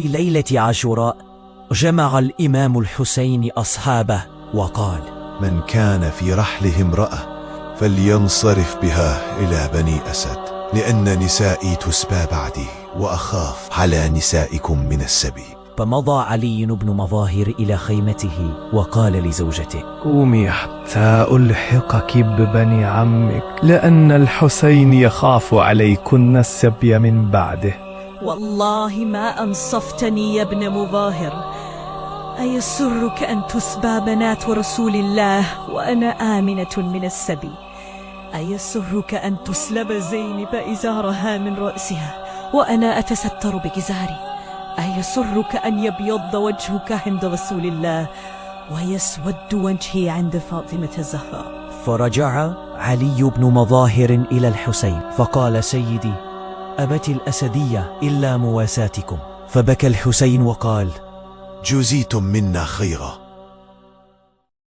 في ليلة عاشوراء جمع الإمام الحسين أصحابه وقال: من كان في رحله امرأة فلينصرف بها إلى بني أسد، لأن نسائي تسبى بعدي وأخاف على نسائكم من السبي. فمضى علي بن مظاهر إلى خيمته وقال لزوجته: قومي حتى ألحقك ببني عمك، لأن الحسين يخاف عليكن السبي من بعده. والله ما أنصفتني يا ابن مظاهر. أيسرك أن تسبى بنات رسول الله وأنا آمنة من السبي؟ أيسرك أن تسلب زينب إزارها من رأسها وأنا أتستر بإزاري؟ أيسرك أن يبيض وجهك عند رسول الله ويسود وجهي عند فاطمة الزهراء؟ فرجع علي بن مظاهر إلى الحسين فقال: سيدي، أبت الأسدية إلا مواساتكم. فبكى الحسين وقال: جزيتم منا خيرا،